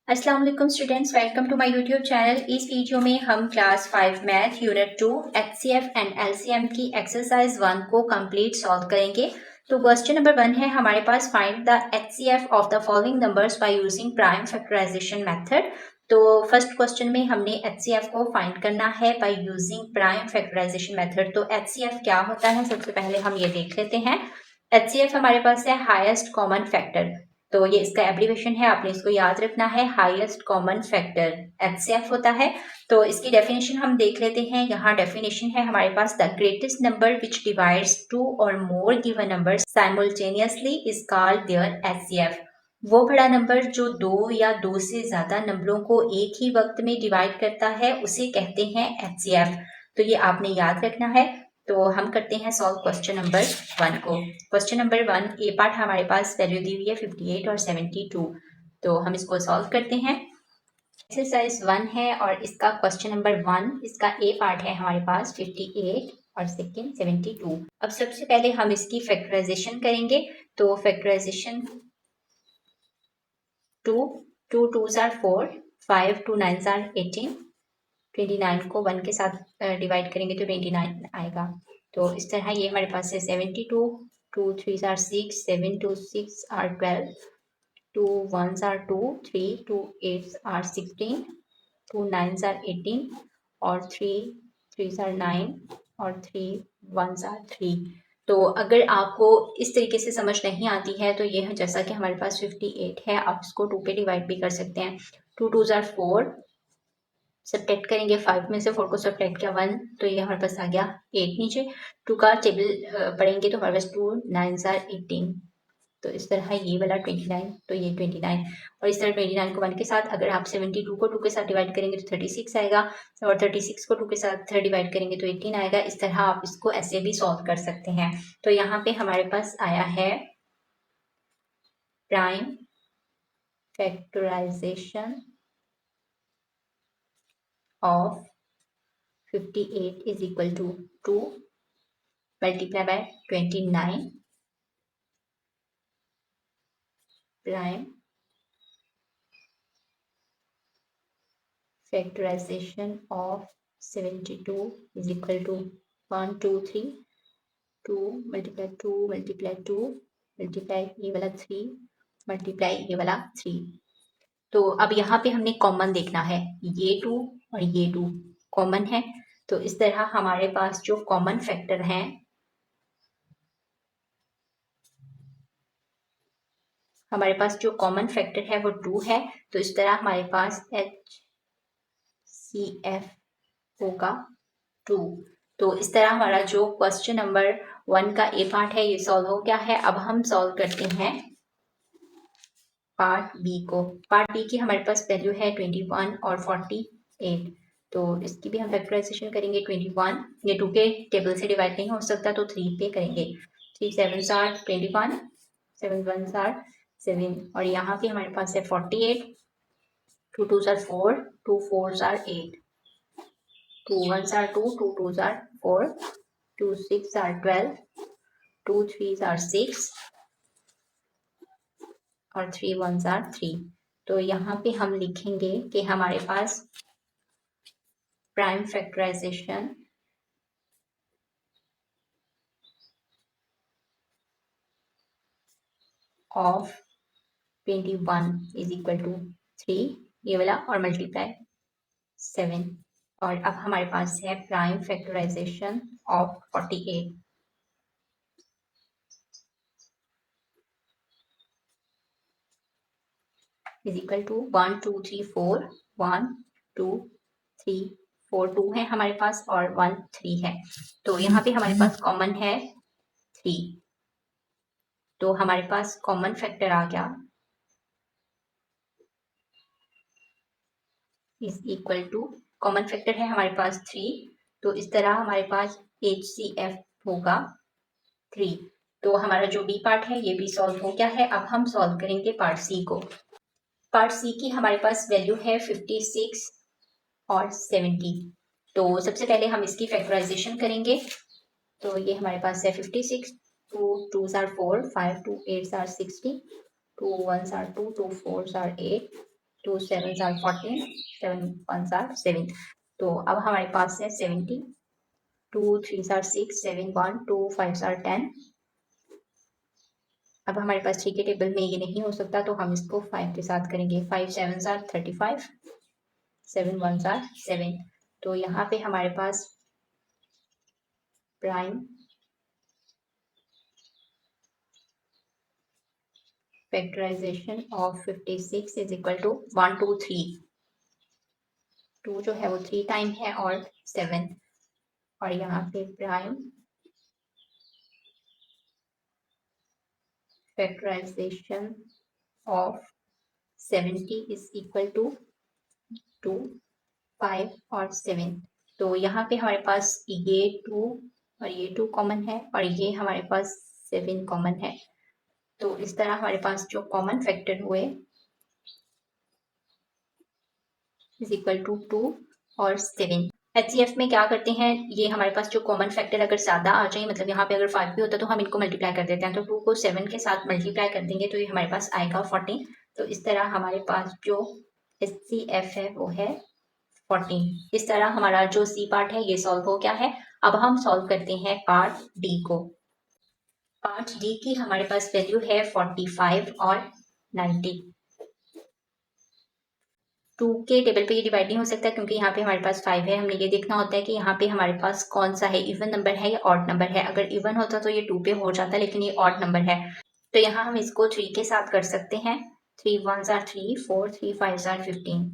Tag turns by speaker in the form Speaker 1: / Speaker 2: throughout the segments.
Speaker 1: अस्सलाम वालेकुम students, welcome to my YouTube channel. इस वीडियो में हम class 5 math unit 2 HCF and LCM की एक्सरसाइज 1 को कंप्लीट सॉल्व करेंगे। तो क्वेश्चन नंबर 1 है हमारे पास, find the HCF of the following numbers by using prime factorization method. तो फर्स्ट क्वेश्चन में हमने एचसीएफ को फाइंड करना है by using prime factorization method. तो एचसीएफ क्या होता है, सबसे पहले हम ये देख लेते हैं। एचसीएफ हमारे पास है हाईएस्ट कॉमन फैक्टर, तो ये इसका एब्रीवेशन है, आपने इसको याद रखना है। हाईएस्ट कॉमन फैक्टर एचसीएफ होता है। तो इसकी डेफिनेशन हम देख लेते हैं। यहाँ डेफिनेशन है हमारे पास, the greatest number which divides two or more given number simultaneously is called their HCF. वो बड़ा नंबर जो दो या दो से ज्यादा नंबरों को एक ही वक्त में डिवाइड करता है उसे कहते हैं एचसीएफ। तो ये आपने याद रखना है। तो हम करते हैं सॉल्व क्वेश्चन नंबर 1 को। क्वेश्चन नंबर 1 ए पार्ट हमारे पास वैल्यू दी हुई है 58 और 72। तो हम इसको सॉल्व करते हैं। एक्सरसाइज 1 है और इसका क्वेश्चन नंबर 1, इसका ए पार्ट है हमारे पास 58 और सेकेंड 72। अब सबसे पहले हम इसकी फैक्टराइजेशन करेंगे। तो factorisation 2 2 2s are 4, 5 2 9s are 18, 29 को 1 के साथ डिवाइड करेंगे तो 29 आएगा। तो इस तरह ये हमारे पास है 72, 2 3s are 6, 7 2 6 are 12, 2 1s are 2, 3 2 8s are 16, 2 9s are 18 और 3 3s आर 9 और 3 1s आर 3। तो अगर आपको इस तरीके से समझ नहीं आती है तो ये जैसा कि हमारे पास 58 है, आप इसको 2 पे डिवाइड भी कर सकते हैं। 2 2s आर 4, सब्ट्रैक्ट करेंगे 5 में से 4 को सब्ट्रैक्ट किया 1, तो ये हमारे पास आ गया 8 नीचे। 2 का टेबल पढ़ेंगे तो हमारे पास 2 9s आर 18। तो इस तरह ये वाला 29, तो ये 29 और इस तरह 29 को 1 के साथ, अगर आप 72 को 2 के साथ डिवाइड करेंगे तो 36 आएगा और 36 को 2 के साथ डिवाइड करेंगे तो 18 आएगा। इस तरह आप इसको ऐसे भी सॉल्व कर सकते हैं। तो यहाँ पे हमारे पास आया है prime factorization of 58 is equal to 2 multiply by 29 prime factorization of 72 is equal to 1 2 3, 2 multiply 2 multiply 2 multiply ये वाला 3 multiply ये वाला 3। तो अब यहाँ पे हमने कॉमन देखना है, ये 2 और ये 2 कॉमन है। तो इस तरह हमारे पास जो कॉमन फैक्टर हैं, हमारे पास जो कॉमन फैक्टर है वो 2 है। तो इस तरह हमारे पास HCF होगा 2। तो इस तरह हमारा जो क्वेश्चन नंबर 1 का ए पार्ट है ये सॉल्व हो गया है। अब हम सॉल्व करते हैं पार्ट बी को। पार्ट बी की हमारे पास वैल्यू है 21 और 48। तो इसकी भी हम फैक्टराइजेशन करेंगे। 21 ये 2 के टेबल से डिवाइड नहीं हो सकता तो 3 पे करेंगे। 3 7s आर 21, 7 1s आर 7 और यहाँ पे हमारे पास है 48, 2 2s are 4, 2 4s are 8, 2 1s are 2, 2 2s are 4, 2 6 are 12, 2 3s are 6 और 3 1s are 3। तो यहाँ पे हम लिखेंगे कि हमारे पास prime factorisation of 21 is equal to 3 ये वाला और मल्टीप्लाई 7। और अब हमारे पास है prime factorisation of 48 is equal to 1 2 3 4, 1 2 3 4 2 है हमारे पास और 1 3 है। तो यहाँ पे हमारे पास कॉमन है 3। तो हमारे पास कॉमन फैक्टर आ गया is equal to, common factor है हमारे पास 3। तो इस तरह हमारे पास HCF होगा 3। तो हमारा जो बी पार्ट है ये भी सॉल्व हो गया है। अब हम सॉल्व करेंगे पार्ट सी को। पार्ट सी की हमारे पास वैल्यू है 56 और 70। तो सबसे पहले हम इसकी फैक्टराइजेशन करेंगे। तो ये हमारे पास है 56, 2 2s are 4, 5 2 8s are 60, 2 1s are 2, 2 4s are 8, 2 7 are 14, 7 1 are 7। तो अब हमारे पास है 70, 2 3 आर 6, 7 1 2 5 आर 10। अब हमारे पास 3 के टेबल में ये नहीं हो सकता, तो हम इसको 5 के साथ करेंगे। 5 7 आर 35, 7 1 आर 7। तो यहाँ पे हमारे पास prime factorisation of 56 is equal to 1 2 3। 2 जो है वो 3 टाइम है और 7, और यहाँ पे prime factorisation of 70 is equal to 2 5 और 7। तो यहाँ पे हमारे पास ये 2 और ये 2 कॉमन है, और ये हमारे पास 7 कॉमन है। तो इस तरह हमारे पास जो कॉमन फैक्टर हुए इज इक्वल टू 2 और 7। एचसीएफ में क्या करते हैं, ये हमारे पास जो कॉमन फैक्टर अगर ज्यादा आ जाए, मतलब यहाँ पे अगर 5 भी होता है तो हम इनको मल्टीप्लाई कर देते हैं। तो 2 को 7 के साथ मल्टीप्लाई कर देंगे तो ये हमारे पास आएगा 14। तो इस तरह हमारे पास जो एचसीएफ है वो है 14। इस तरह हमारा जो सी पार्ट है ये सॉल्व हो गया है। अब हम सॉल्व करते हैं पार्ट डी को। पार्ट डी की हमारे पास वैल्यू है 45 और 90। 2 के टेबल पे ये डिवाइड नहीं हो सकता क्योंकि यहाँ पे हमारे पास 5 है। हमने ये देखना होता है कि यहाँ पे हमारे पास कौन सा है, इवन नंबर है या ऑड नंबर है। अगर इवन होता तो ये 2 पे हो जाता, लेकिन ये ऑड नंबर है। तो यहाँ हम इसको 3 के साथ कर सकते हैं। 3 1 आर 3, 4 3 5 आर 15।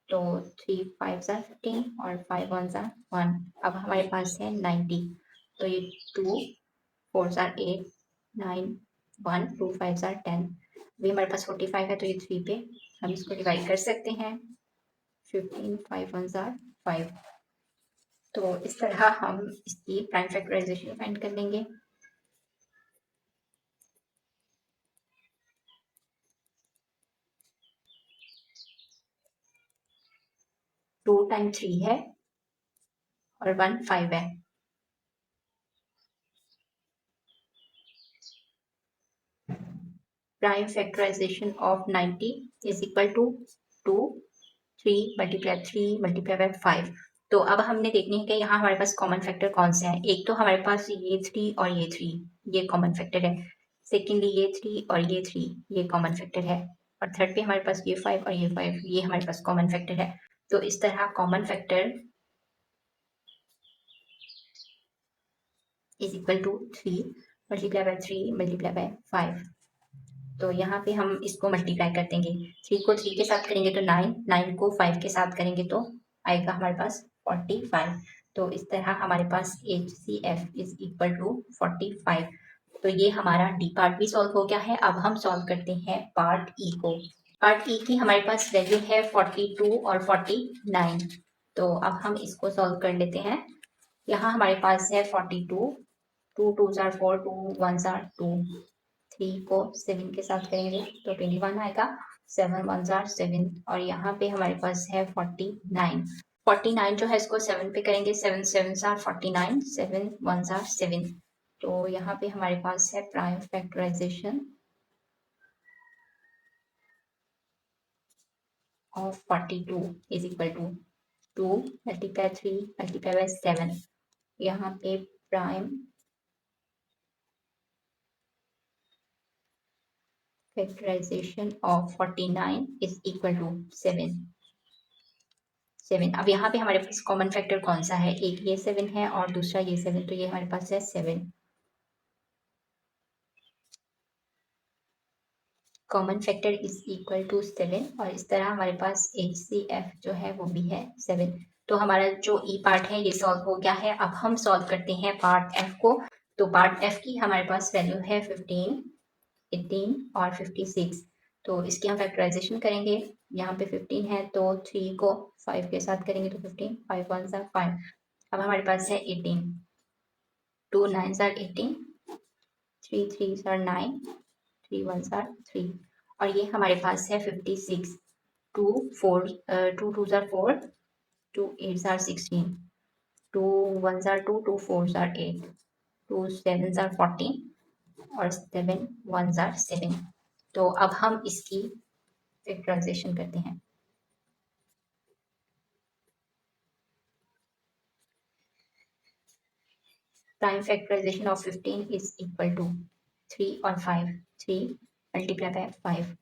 Speaker 1: तो 3 5 आर 15 और 5 1 आर 1। अब हमारे पास है 90। तो ये 2 4 आर 8, 9 1 2 5 आर 10। अभी हमारे पास 45 है तो ये 3 पे हम इसको डिवाइड कर सकते हैं। 15 5 1 आर 5। तो इस तरह हम इसकी प्राइम फैक्टराइजेशन फाइंड कर लेंगे। 2 टाइम 3 है और 1 5 है। Prime factorisation of 90 is equal to 2 3 multiply 3 multiply by 5। तो अब हमने देखनी है कि यहाँ हमारे पास कॉमन फैक्टर कौन से हैं। एक तो हमारे पास ये 3 और ये 3, ये कॉमन फैक्टर है। सेकेंडली ये 3 और ये 3, ये कॉमन फैक्टर है। और थर्ड पे हमारे पास ये 5 और ये 5, ये हमारे पास कॉमन फैक्टर है। तो इस तरह common factor is equal to 3 multiply by 3 multiply by 5। तो यहाँ पे हम इसको मल्टीप्लाई कर देंगे। 3 को 3 के साथ करेंगे तो 9, 9 को 5 के साथ करेंगे तो आएगा हमारे पास 45। तो इस तरह हमारे पास HCF इज इक्वल टू 45। तो ये हमारा डी पार्ट भी सॉल्व हो गया है। अब हम सॉल्व करते हैं पार्ट ई को। पार्ट ई की हमारे पास वैल्यू है 42 और 49। तो अब हम इसको सॉल्व कर लेते हैं। यहाँ हमारे पास है 42, 2 2 आर 4, 2 1 आर 2। 3 को 7 के साथ करेंगे तो 21 आएगा। 7 1 आर 7। और यहाँ पे हमारे पास है 49। 49 जो है इसको 7 पे करेंगे। 7 7 आर 49, 7 1 आर 7। तो यहाँ पे हमारे पास है prime factorisation of 42 is equal to 2 multiply 3 multiply by 7। यहाँ पे prime factorisation of 49 is equal to 7। अब यहाँ पे हमारे पास कॉमन फैक्टर कौन सा है, एक ये 7 है और दूसरा ये 7। तो ये हमारे पास है 7। Common factor is equal to 7। और इस तरह हमारे पास HCF जो है वो भी है 7। तो हमारा जो ई पार्ट है ये सॉल्व हो गया है। अब हम सॉल्व करते हैं पार्ट एफ को। तो पार्ट एफ की हमारे पास वैल्यू है 15 18 और 56। तो इसकी हम फैक्टराइजेशन करेंगे। यहाँ पे 15 है तो 3 को 5 के साथ करेंगे तो 15, 5 1 आर 5। अब हमारे पास है 18, 2 9 आर 18, 3 3 आर 9, 3 1 आर 3। और ये हमारे पास है 56, 2 4 2 2 are 4, 2 8 are 16, 2 1 are 2, 2 4 are 8, 2 7 are 14 और 7 1 आर 7। तो अब हम इसकी फैक्टराइजेशन करते हैं। Prime factorisation of 15 is equal to 3 और 5, 3 multiply by 5।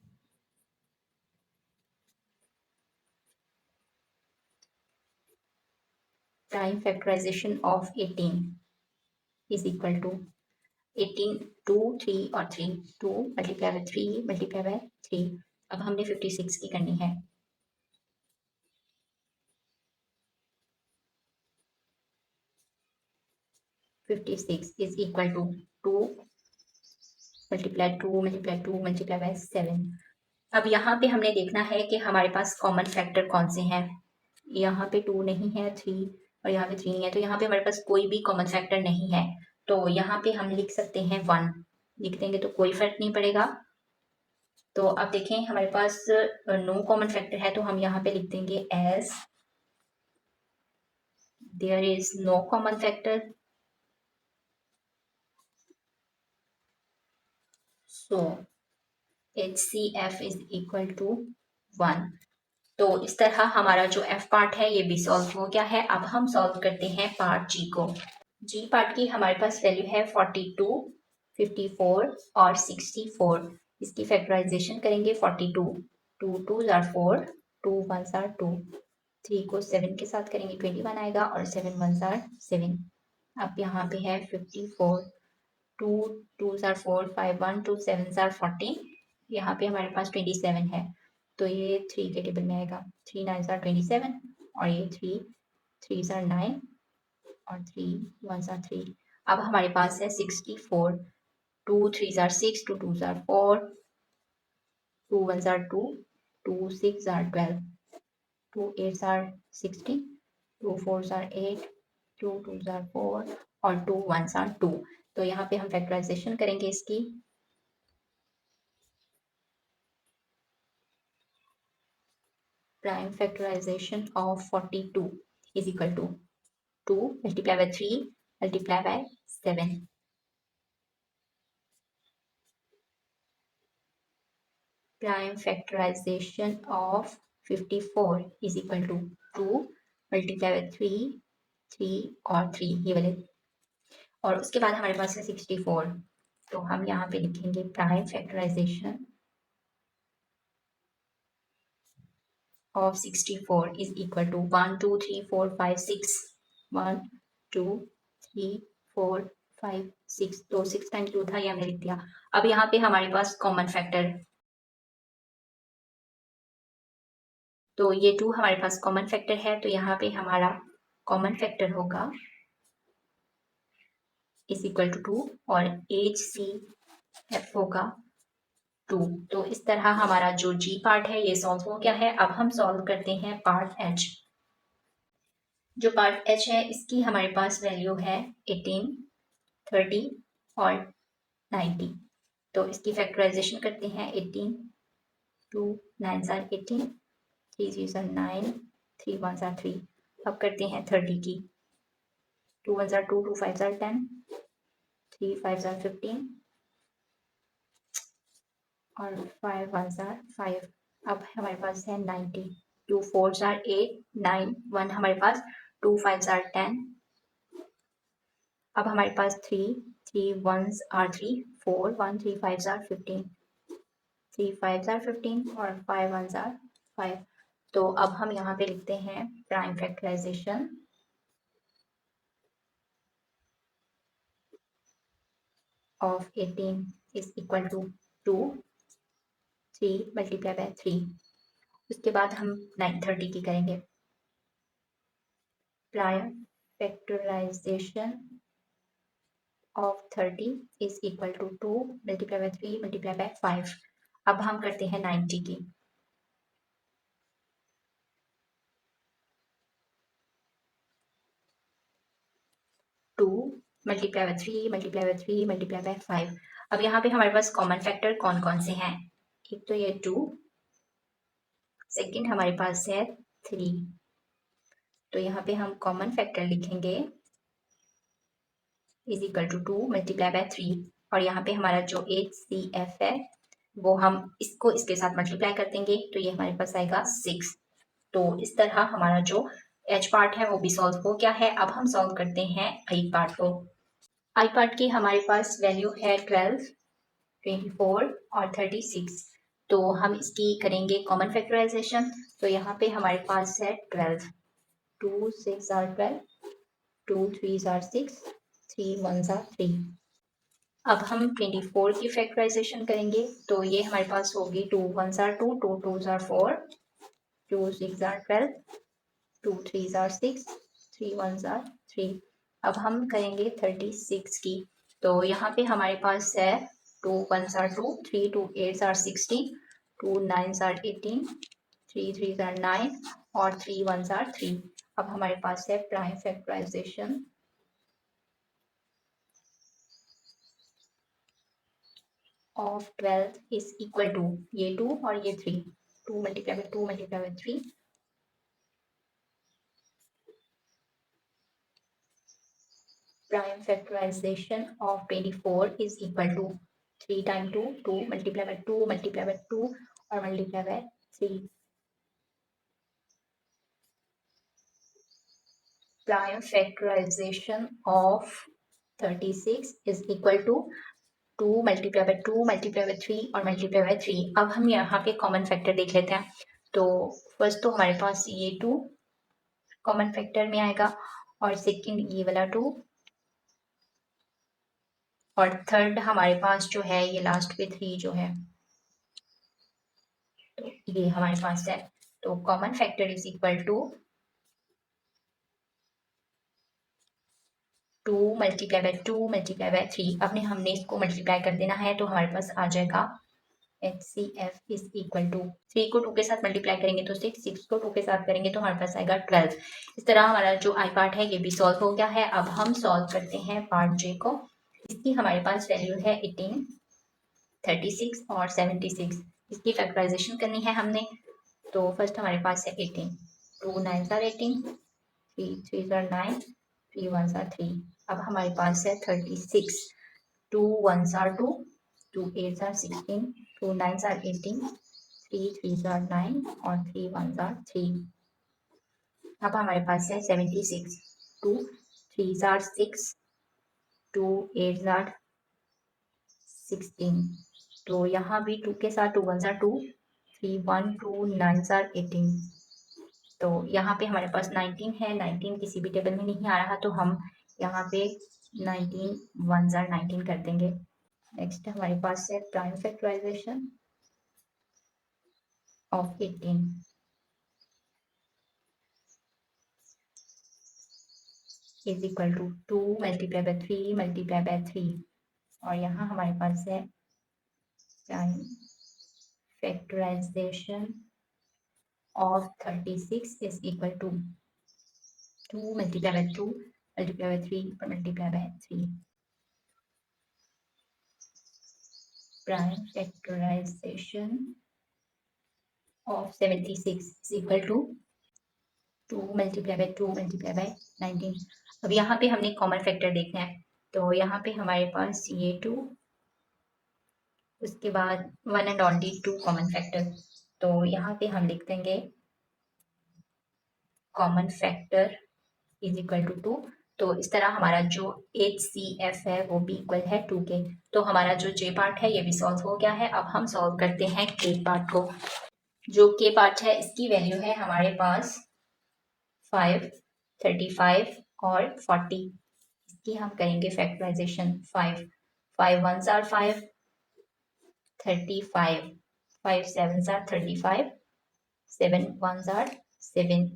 Speaker 1: Prime factorisation of 18 is equal to 18, 2, 3 और 3, 2 मल्टीप्लाई बाय 3 मल्टीप्लाई बाय 3। अब हमने 56 की करनी है। 56 is equal to 2 multiply 2 multiply 2 multiply by 7। अब यहाँ पे हमने देखना है कि हमारे पास कॉमन फैक्टर कौन से हैं। यहाँ पे 2 नहीं है, 3 और यहाँ पे 3 नहीं है, तो यहाँ पे हमारे पास कोई भी कॉमन फैक्टर नहीं है। तो यहाँ पे हम लिख सकते हैं 1, लिख देंगे तो कोई फर्क नहीं पड़ेगा। तो अब देखें हमारे पास नो कॉमन फैक्टर है, तो हम यहाँ पे लिख देंगे as there is no common factor, so HCF is equal to 1। तो इस तरह हमारा जो F पार्ट है ये भी सॉल्व हो गया है। अब हम सॉल्व करते हैं पार्ट G को। G पार्ट की हमारे पास वैल्यू है 42, 54 और 64। इसकी फैक्टराइजेशन करेंगे 42, 2 2s are 4, 2 1s are 2, 3 को 7 के साथ करेंगे 21 आएगा और 7 1s are 7। अब यहाँ पे है 54, 2 2s are 4, 5 1 2 7s are 40। यहाँ पे हमारे पास 27 है, तो ये 3 के टेबल में आएगा। 3 9s are 27 और ये 3 3s are 9 और 3 1s are 3। अब हमारे पास है 64, 2 3s are 6, 2 2s are 4, 2 1s are 2, 2 6 are 12, 2 8s are 16, 2 4s are 8, 2 2s are 4 और 2 1s are 2। तो यहाँ पे हम फैक्टराइजेशन करेंगे इसकी। Prime factorization of 42 is equal to 2 multiplied by 3 multiplied by 7. Prime factorization of 54 is equal to 2 multiplied by 3, 3 और 3 ये वाले। और उसके बाद हमारे पास है 64, तो हम यहाँ पे लिखेंगे prime factorization of 64 is equal to 1 2 3 4 5 6, 1 2 3 4 5 6, तो 6 टाइम्स 2 था, ये हमने लिख दिया। अब यहाँ पे हमारे पास कॉमन फैक्टर, तो ये 2 हमारे पास कॉमन फैक्टर है, तो यहाँ पे हमारा कॉमन फैक्टर होगा इज इक्वल टू 2 और HCF होगा 2। तो इस तरह हमारा जो G पार्ट है ये सॉल्व हो गया है। अब हम सॉल्व करते हैं पार्ट H। जो पार्ट H है इसकी हमारे पास वैल्यू है 18, 30 और 90। तो इसकी फैक्टराइजेशन करते हैं। 18, 2 9s are 18, 3 3s are 9, 3 1s are 3। अब करते हैं 30 की। 2 1s are 2, 2 5s are 10, 3 5s are 15 और 5 1s are 5। अब हमारे पास है 90, 2 4s are 8, 9 1 हमारे पास, 2 5s are 10। अब हमारे पास 3 3 1s are 3, 4 1 3 5s are 15, 3 5s are 15 और 5 1s are 5। तो अब हम यहाँ पे लिखते हैं prime factorisation of 18 is equal to 2 3 multiply by 3। उसके बाद हम 930 की करेंगे। Prime factorisation of 30 is equal to 2 multiply by 3 multiply by 5। अब हम करते हैं 90 की। Two multiply by 3 multiply by 3 multiply by 5। अब यहाँ पे हमारे पास कॉमन फैक्टर कौन कौन से हैं? एक तो ये 2, सेकंड हमारे पास है 3। तो यहाँ पे हम कॉमन फैक्टर लिखेंगे is equal to 2 multiply by 3 और यहाँ पे हमारा जो HCF है वो हम इसको इसके साथ मल्टीप्लाई कर देंगे तो ये हमारे पास आएगा 6। तो इस तरह हमारा जो एच पार्ट है वो भी सॉल्व हो गया है। अब हम सॉल्व करते हैं आई पार्ट को। आई पार्ट की हमारे पास वैल्यू है 12, 24 और 36। तो हम इसकी करेंगे कॉमन फैक्टराइजेशन। तो यहाँ पे हमारे पास है 12, 2 6 आर 12, 2 3 आर 6, 3 1 आर 3। अब हम 24 की फैक्टराइजेशन करेंगे तो ये हमारे पास होगी 2 1 are 2, 2 2 are 4, 2 6 are 12, 2 3 are 6, 3 1 are 3। अब हम करेंगे 36 की। तो यहाँ पे हमारे पास है 2 1 आर 2, 3 2 8 आर 16, 2 9 आर 18, 3 3 आर 9 और 3 1 आर 3। अब हमारे पास है prime factorisation of 12 is equal to ये 2 और ये 3, 2 multiply by 2 multiply by 3। Prime factorization of 24 is equal to 3 times 2, 2 multiply by 2 multiply by 2 और multiply by 3। Prime factorization of 36 is equal to 2 multiply by 2 multiply by 3 और multiply by 3। अब हम यहाँ पे common factor देख लेते हैं। तो फर्स्ट तो हमारे पास ये 2 कॉमन फैक्टर में आएगा और सेकंड ये वाला 2 और थर्ड हमारे पास जो है ये लास्ट पे 3 जो है तो ये हमारे पास है। तो common factor is equal to 2 multiply by 2 multiply by 3। अब हमने इसको मल्टीप्लाई कर देना है तो हमारे पास आ जाएगा HCF इज इक्वल टू 3 को 2 के साथ मल्टीप्लाई करेंगे तो 6, 6 को 2 के साथ करेंगे तो हमारे पास आएगा 12। इस तरह हमारा जो आई पार्ट है ये भी सॉल्व हो गया है। अब हम सॉल्व करते हैं पार्ट जे को। इसकी हमारे पास वैल्यू है 18, 36 और 76। इसकी फैक्टराइजेशन करनी है हमने। तो फर्स्ट हमारे पास है 18, 2 9 आर 18, 3 3 आर 9, 3 1 आर 3। अब हमारे पास है 36, 2 1 आर 2, 2 8 आर 16, 2 9 आर 18, 3 3 आर 9 और 3 1 आर 3। अब हमारे पास है 76, 2 3 आर 6, 2 8 आर 16। तो यहाँ भी 2 के साथ 2 1 आर 2, 3 1 2 9 आर 18। तो यहाँ पे हमारे पास 19 है। 19 किसी भी टेबल में नहीं आ रहा तो हम यहाँ पे 19 1 जार 19 कर देंगे। नेक्स्ट हमारे पास है prime factorisation of 18 is equal to 2 multiply by 3 multiply by 3 और यहाँ हमारे पास है prime factorisation of 36 is equal to 2 multiply by 2 multiply by 3 और multiply by 3। Prime factorization of 76 is equal to 2 multiply by 2 multiply by 19। अब यहाँ पे हमने कॉमन फैक्टर देखना है। तो यहाँ पे हमारे पास ये 2, उसके बाद 1 एंड ओनली 2 कॉमन फैक्टर। तो यहाँ पे हम लिख देंगे common factor is equal to 2। तो इस तरह हमारा जो HCF है वो भी इक्वल है 2 के। तो हमारा जो J पार्ट है ये भी सॉल्व हो गया है। अब हम सॉल्व करते हैं K पार्ट को। जो K पार्ट है इसकी वैल्यू है हमारे पास 5, 35 और 40। इसकी हम करेंगे फैक्टराइजेशन। 5 5 1 are 5, 35 5 7 are 35, 7 1 are 7।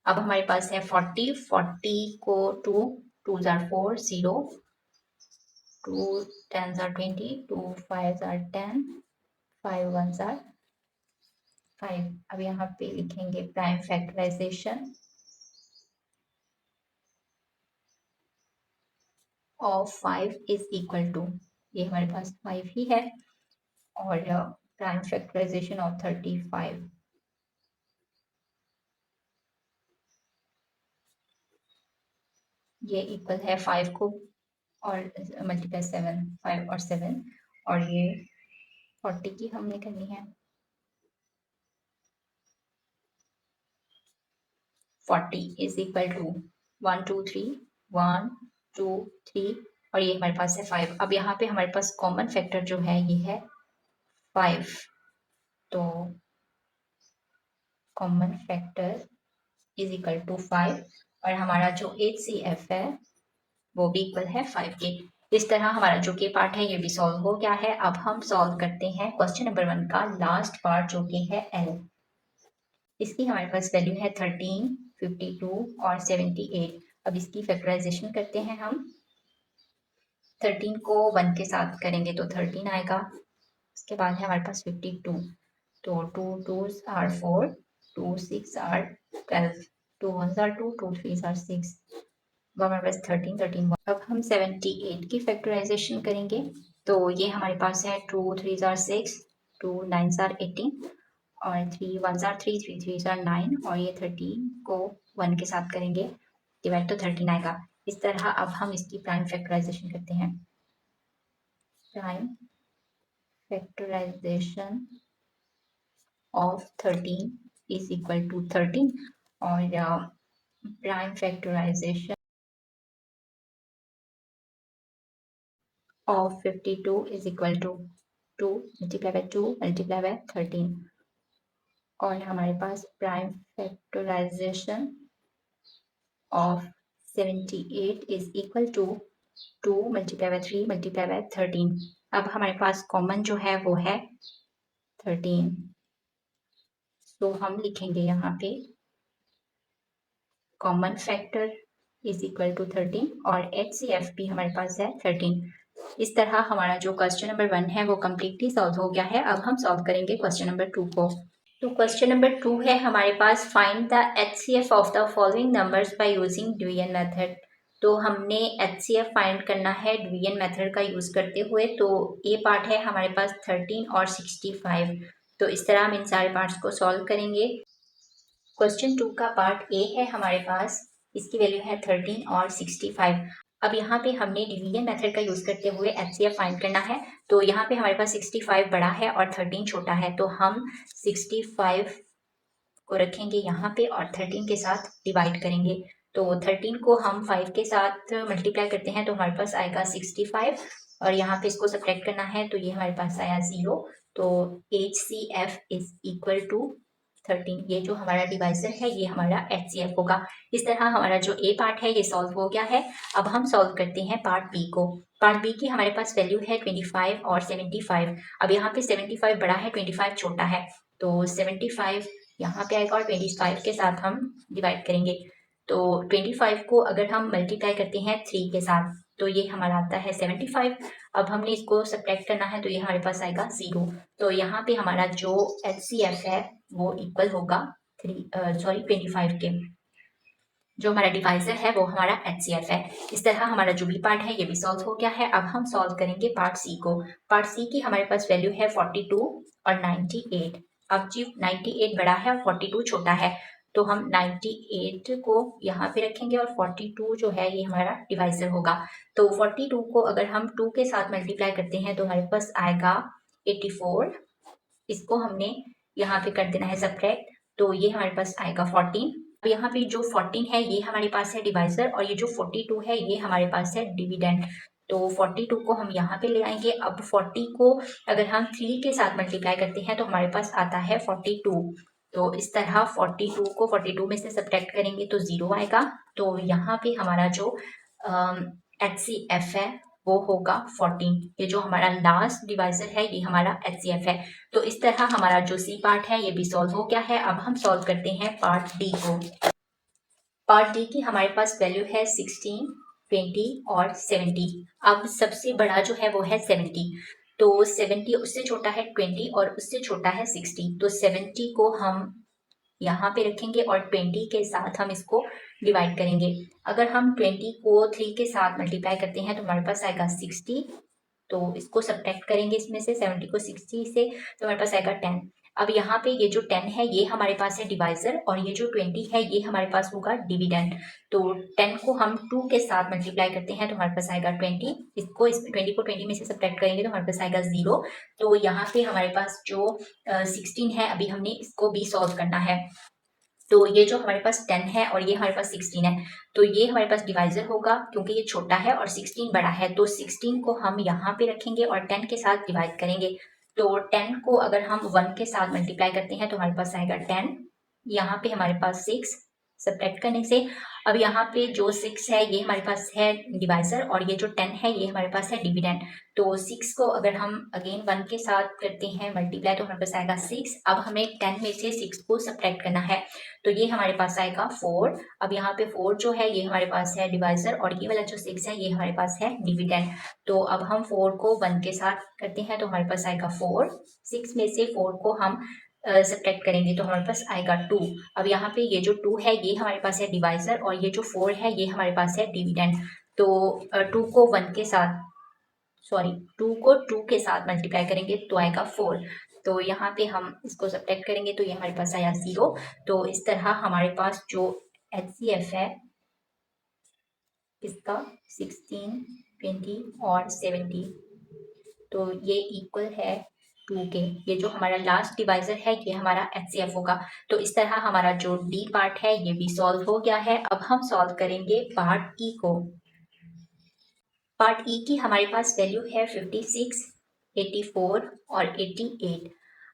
Speaker 1: अब हमारे पास है 40, 40 को 2 2 आर 4 0, 2 10 आर 20, 2 5 आर 10, 5 1 आर 5। अब यहाँ पे लिखेंगे prime factorisation of 5 is equal to, ये हमारे पास 5 ही है, और प्राइम फैक्टराइजेशन ऑफ 35 ये इक्वल है 5 को और मल्टीप्लाई 7, 5 और 7, और ये 40 की हमने करनी है 40 इज इक्वल टू 1 2 3 1 2 3 और ये हमारे पास है 5। अब यहाँ पे हमारे पास कॉमन फैक्टर जो है ये है 5। तो common factor is equal to 5 और हमारा जो HCF है वो भी इक्वल है 5 के। इस तरह हमारा जो के पार्ट है ये भी सॉल्व हो गया है। अब हम सॉल्व करते हैं क्वेश्चन नंबर 1 का लास्ट पार्ट जो कि है L। इसकी हमारे पास वैल्यू है 13, 52 और 78। अब इसकी फैक्टराइजेशन करते हैं हम। 13 को 1 के साथ करेंगे तो 13 आएगा। उसके बाद है हमारे पास 52, तो 2 2s are 4, 2 6 are 12, 2 1s are 2, 2 3s are 6, हमारे पास 13 अब हम 78 की फैक्टराइजेशन करेंगे। तो ये हमारे पास है 2 3s are 6, 2 9s are 18 और 3 1s are 3, 3 3s are 9 और ये 13 को 1 के साथ करेंगे डिवाइड तो 13 आएगा। इस तरह अब हम इसकी प्राइम फैक्टराइजेशन करते हैं। Prime factorisation of 13 is equal to 13 और prime factorization of 52 is equal to 2 multiply by 2 multiply by 13 और हमारे पास prime factorization of 78 is equal to 2 multiply by 3 multiply by 13। अब हमारे पास कॉमन जो है वो है 13, तो हम लिखेंगे यहाँ पे common factor is equal to 13 और HCF भी हमारे पास है 13। इस तरह हमारा जो क्वेश्चन नंबर 1 है वो कम्प्लीटली सॉल्व हो गया है। अब हम सॉल्व करेंगे क्वेश्चन नंबर 2 को। तो क्वेश्चन नंबर 2 है हमारे पास, find the HCF of the following numbers by using division method. तो हमने HCF फाइंड करना है डिवीजन मेथड का यूज करते हुए। तो ये पार्ट है हमारे पास 13 और 65। तो इस तरह हम इन सारे पार्ट्स को सॉल्व करेंगे। क्वेश्चन 2 का पार्ट ए है हमारे पास, इसकी वैल्यू है 13 और 65। अब यहाँ पे हमने डिवीजन मेथड का यूज करते हुए HCF फाइंड करना है। तो यहाँ पे हमारे पास 65 बड़ा है और 13 छोटा है, तो हम 65 को रखेंगे यहाँ पे और 13 के साथ डिवाइड करेंगे। तो 13 को हम 5 के साथ मल्टीप्लाई करते हैं तो हमारे पास आएगा 65 और यहाँ पे इसको सब्ट्रैक्ट करना है तो ये हमारे पास आया 0। तो HCF इज इक्वल टू 13। ये जो हमारा डिवाइजर है ये हमारा HCF होगा। इस तरह हमारा जो ए पार्ट है ये सॉल्व हो गया है। अब हम सॉल्व करते हैं पार्ट बी को। पार्ट बी की हमारे पास वैल्यू है 25 और 75। अब यहाँ पे 75 बड़ा है, 25 छोटा है, तो 75 यहाँ पे आएगा और 25 के साथ हम डिवाइड करेंगे। तो 25 को अगर हम मल्टीप्लाई करते हैं 3 के साथ तो ये हमारा आता है 75। अब हमने इसको सब्ट्रैक्ट करना है तो ये हमारे पास आएगा 0। तो यहाँ पे हमारा जो HCF है वो इक्वल होगा 25 के। जो हमारा डिवाइजर है वो हमारा HCF है। इस तरह हमारा जो बी पार्ट है ये भी सॉल्व हो गया है। अब हम सॉल्व करेंगे पार्ट सी को। पार्ट सी की हमारे पास वैल्यू है 42 और 98। अब जी 98 बड़ा है और 42 छोटा है, तो हम 98 को यहाँ पे रखेंगे और 42 जो है ये हमारा डिवाइजर होगा। तो 42 को अगर हम 2 के साथ मल्टीप्लाई करते हैं तो हमारे पास आएगा 84। इसको हमने यहाँ पे कर देना है सब्ट्रैक्ट, तो ये हमारे पास आएगा 14। अब यहाँ पे जो 14 है ये हमारे पास है डिवाइजर और ये जो 42 है ये हमारे पास है डिविडेंड। तो 42 को हम यहाँ पे ले आएंगे। अब 40 को अगर हम 3 के साथ मल्टीप्लाई करते हैं तो हमारे पास आता है 42। तो इस तरह 42 को 42 में से सब्ट्रैक्ट करेंगे तो 0 आएगा। तो यहाँ पे हमारा जो HCF है वो होगा 14। ये जो हमारा लास्ट डिवाइजर है ये हमारा HCF है। तो इस तरह हमारा जो सी पार्ट है ये भी सॉल्व हो गया है। अब हम सॉल्व करते हैं पार्ट डी को। पार्ट डी की हमारे पास वैल्यू है 16, 20 और 70। अब सबसे बड़ा जो है वो है 70। तो 70 उससे छोटा है 20 और उससे छोटा है 60। तो 70 को हम यहाँ पे रखेंगे और 20 के साथ हम इसको डिवाइड करेंगे। अगर हम 20 को 3 के साथ मल्टीप्लाई करते हैं तो हमारे पास आएगा 60। तो इसको सब्ट्रैक्ट करेंगे इसमें से 70 को 60 से, तो हमारे पास आएगा 10। अब यहाँ पे ये जो 10 है ये हमारे पास है डिवाइजर और ये जो 20 है ये हमारे पास होगा डिविडेंड। तो 10 को हम 2 के साथ मल्टीप्लाई करते हैं तो हमारे पास आएगा 20। इसको इस 20 को 20 में से सब्ट्रैक्ट करेंगे तो हमारे पास आएगा 0। तो यहाँ पे हमारे पास जो 16 है अभी हमने इसको भी सॉल्व करना है। तो ये जो हमारे पास 10 है और ये हमारे पास 16 है, तो ये हमारे पास डिवाइजर होगा क्योंकि ये छोटा है और 16 बड़ा है। तो 16 को हम यहाँ पे रखेंगे और 10 के साथ डिवाइड करेंगे। तो 10 को अगर हम 1 के साथ मल्टीप्लाई करते हैं तो हमारे पास आएगा 10। यहाँ पे हमारे पास 6 सब्ट्रैक्ट करने से। अब यहाँ पे जो 6 है ये हमारे पास है डिवाइजर और ये जो 10 है ये हमारे पास है डिविडेंड। तो 6 को अगर हम अगेन 1 के साथ करते हैं मल्टीप्लाई तो हमारे पास आएगा 6। अब हमें 10 में से 6 को सब्ट्रैक्ट करना है तो ये हमारे पास आएगा 4। अब यहाँ पे 4 जो है ये हमारे पास है डिवाइजर और ये वाला जो 6 है ये हमारे पास है डिविडेंड। तो अब हम 4 को 1 के साथ करते हैं तो हमारे पास आएगा 4। 6 में से 4 को हम सब्ट्रैक्ट करेंगे तो हमारे पास आएगा 2। अब यहाँ पे ये जो 2 है ये हमारे पास है डिवाइजर और ये जो 4 है ये हमारे पास है डिविडेंड। तो 2 को 1 के साथ 2 को 2 के साथ मल्टीप्लाई करेंगे तो आएगा 4। तो यहाँ पे हम इसको सब्ट्रैक्ट करेंगे तो ये हमारे पास आया 0। तो इस तरह हमारे पास जो HCF है इसका 16, 20 और 70 तो ये इक्वल है 2 के। ये जो हमारा लास्ट डिवाइजर है ये हमारा HCF होगा। तो इस तरह हमारा जो D पार्ट है ये भी सॉल्व हो गया है। अब हम सॉल्व करेंगे पार्ट E को। पार्ट E की हमारे पास वैल्यू है 56, 84 और 88।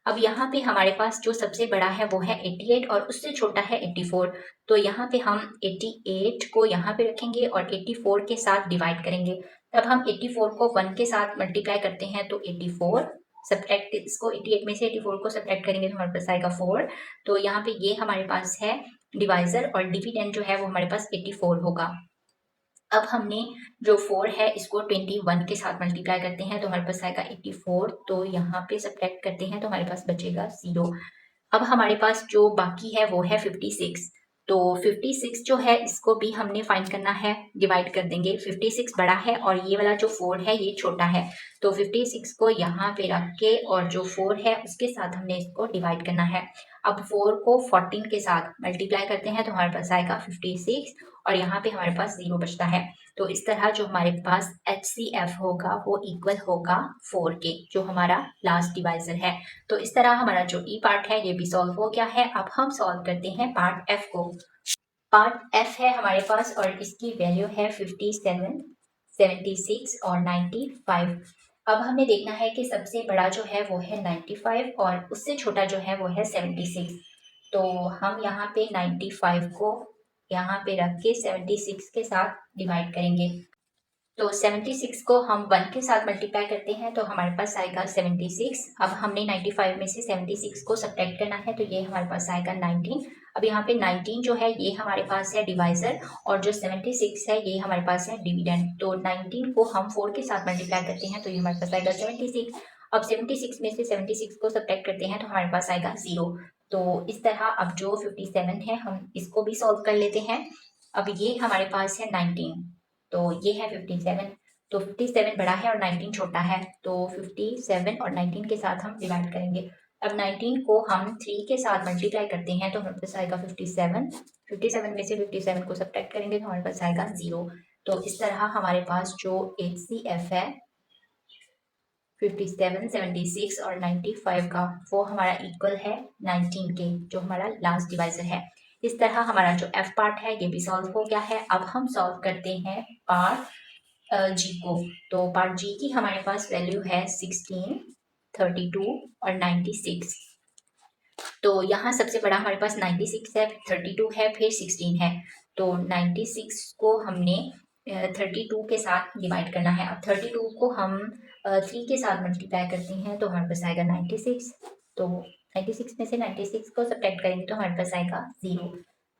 Speaker 1: अब यहाँ पे हमारे पास जो सबसे बड़ा है वो है 88 और उससे छोटा है 84। तो यहाँ पे हम 88 को यहाँ पे रखेंगे और 84 के साथ डिवाइड करेंगे। तब हम 84 को 1 के साथ मल्टीप्लाई करते हैं तो 84 सब्ट्रैक्ट इसको 88 में से 84 को सब्ट्रैक्ट करेंगे तो हमारे पास आएगा 4। तो यहाँ पे ये हमारे पास है डिवाइजर और डिविडेंड जो है वो हमारे पास 84 होगा। अब हमने जो 4 है इसको 21 के साथ मल्टीप्लाई करते हैं तो हमारे पास आएगा 84। तो यहाँ पे सब्ट्रैक्ट करते हैं तो हमारे पास बचेगा 0। अब हमारे पास जो बाकी है वो है 56। तो 56 जो है इसको भी हमने फाइंड करना है, डिवाइड कर देंगे। 56 बड़ा है और ये वाला जो 4 है ये छोटा है। तो 56 को यहाँ पे रख के और जो 4 है उसके साथ हमने इसको डिवाइड करना है। अब 4 को 14 के साथ मल्टीप्लाई करते हैं तो हमारे पास आएगा 56 और यहाँ पे हमारे पास 0 बचता है। तो इस तरह जो हमारे पास HCF होगा वो इक्वल होगा 4 के, जो हमारा लास्ट डिवाइजर है। तो इस तरह हमारा जो E पार्ट है ये भी सॉल्व हो गया है। अब हम सॉल्व करते हैं पार्ट F को। पार्ट F है हमारे पास और इसकी वैल्यू है 57, 76 और 95। अब हमें देखना है कि सबसे बड़ा जो है वो है 95 और उससे छोटा जो है वो है 76। तो हम यहाँ पे 95 को यहाँ पे रख के 76 के साथ डिवाइड करेंगे। तो 76 को हम 1 के साथ मल्टीप्लाई करते हैं तो हमारे पास आएगा 76। अब हमने 95 में से 76 को सब्ट्रैक्ट करना है तो ये हमारे पास आएगा 19। अब यहाँ पे 19 जो है ये हमारे पास है डिवाइजर और जो 76 है ये हमारे पास है डिविडेंड। तो 19 को हम 4 के साथ मल्टीप्लाई करते हैं तो ये हमारे पास आएगा 76। अब 76 में से 76 को सब्ट्रैक्ट करते हैं तो हमारे पास आएगा 0। तो इस तरह अब जो 57 है हम इसको भी सॉल्व कर लेते हैं। अब ये हमारे पास है 19 तो ये है 57। तो 57 बड़ा है और 19 छोटा है। तो 57 और 19 के साथ हम डिवाइड करेंगे। अब 19 को हम 3 के साथ मल्टीप्लाई करते हैं तो हमारे पास आएगा 57। 57 में से 57 को सब्ट्रैक्ट करेंगे तो हमारे पास आएगा 0। तो इस तरह हमारे पास जो HCF है 57, 76 और 95 का वो हमारा इक्वल है 19 के, जो हमारा लास्ट डिवाइजर है। इस तरह हमारा जो F पार्ट है ये भी सॉल्व हो गया है। अब हम सॉल्व करते हैं पार्ट G को। तो पार्ट G की हमारे पास वैल्यू है 16, 32 और 96। तो यहाँ सबसे बड़ा हमारे पास 96 है, 32 है, फिर 16 है। तो 96 को हमने 32 के साथ डिवाइड करना है। अब 32 को हम 3 के साथ मल्टीप्लाई करते हैं तो हमारे पास आएगा 96। तो 96 में से 96 को सब्ट्रैक्ट करेंगे तो हमारे पास आएगा 0।